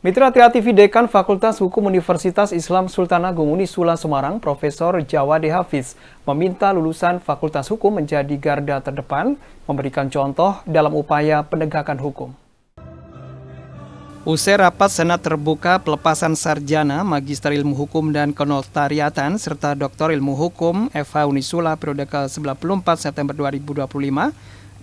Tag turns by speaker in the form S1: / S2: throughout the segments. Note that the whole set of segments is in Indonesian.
S1: Mitra Tia TV Dekan Fakultas Hukum Universitas Islam Sultan Agung Unisula Semarang, Profesor Jawade Hafiz, meminta lulusan Fakultas Hukum menjadi garda terdepan, memberikan contoh dalam upaya penegakan hukum. Usai rapat Senat terbuka pelepasan sarjana, Magister Ilmu Hukum dan Kenotariatan, serta Doktor Ilmu Hukum FH Unisula periode ke-94 September 2025,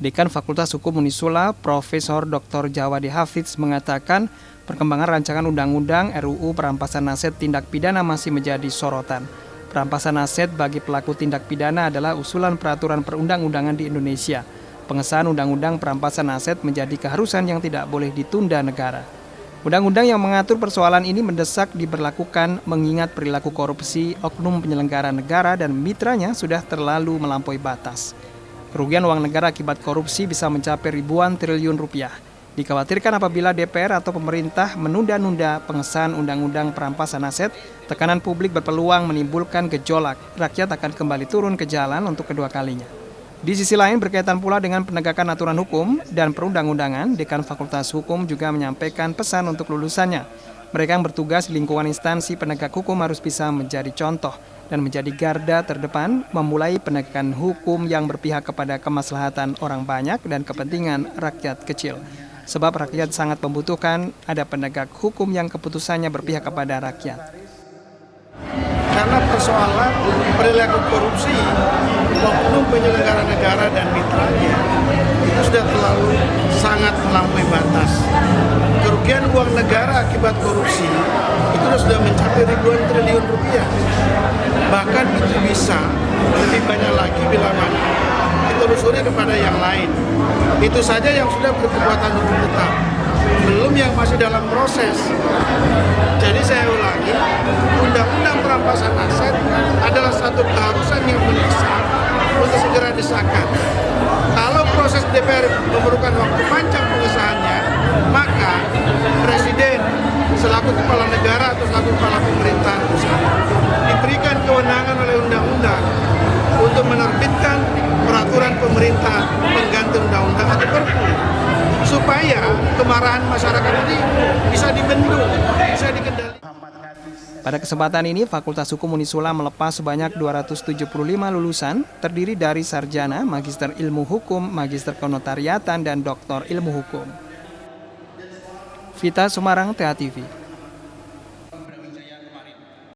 S1: Dekan Fakultas Hukum Unisula, Profesor Dr. Jawade Hafiz mengatakan perkembangan rancangan undang-undang RUU perampasan aset tindak pidana masih menjadi sorotan. Perampasan aset bagi pelaku tindak pidana adalah usulan peraturan perundang-undangan di Indonesia. Pengesahan undang-undang perampasan aset menjadi keharusan yang tidak boleh ditunda negara. Undang-undang yang mengatur persoalan ini mendesak diberlakukan mengingat perilaku korupsi oknum penyelenggara negara dan mitranya sudah terlalu melampaui batas. Kerugian uang negara akibat korupsi bisa mencapai ribuan triliun rupiah. Dikhawatirkan apabila DPR atau pemerintah menunda-nunda pengesahan undang-undang perampasan aset, tekanan publik berpeluang menimbulkan gejolak. Rakyat akan kembali turun ke jalan untuk kedua kalinya. Di sisi lain, berkaitan pula dengan penegakan aturan hukum dan perundang-undangan, Dekan Fakultas Hukum juga menyampaikan pesan untuk lulusannya. Mereka yang bertugas di lingkungan instansi penegak hukum harus bisa menjadi contoh dan menjadi garda terdepan memulai penegakan hukum yang berpihak kepada kemaslahatan orang banyak dan kepentingan rakyat kecil. Sebab rakyat sangat membutuhkan ada penegak hukum yang keputusannya berpihak kepada rakyat.
S2: Karena persoalan perilaku korupsi oknum penyelenggara negara dan mitranya itu sudah terlalu sangat melampaui batas. Kerugian uang negara akibat korupsi itu sudah mencapai ribuan triliun rupiah. Bahkan itu bisa lebih banyak lagi bila mana ditelusuri kepada yang lain. Itu saja yang sudah berkekuatan hukum tetap, belum yang masih dalam proses. Jadi saya ulangi, undang-undang perampasan aset adalah satu keharusan yang mendesak untuk segera disahkan. Kalau proses DPR memerlukan waktu panjang pengesahannya, maka Presiden selaku kepala negara atau selaku kepala pemerintahan pusat diberikan kewenangan oleh undang-undang untuk menerbitkan peraturan pemerintah pengganti undang-undang atau Perpu, supaya kemarahan masyarakat ini bisa dibendung, bisa dikendalikan.
S1: Pada kesempatan ini, Fakultas Hukum Unisula melepas sebanyak 275 lulusan, terdiri dari sarjana, Magister Ilmu Hukum, Magister Kenotariatan, dan Doktor Ilmu Hukum. Vita Semarang, Tia TV.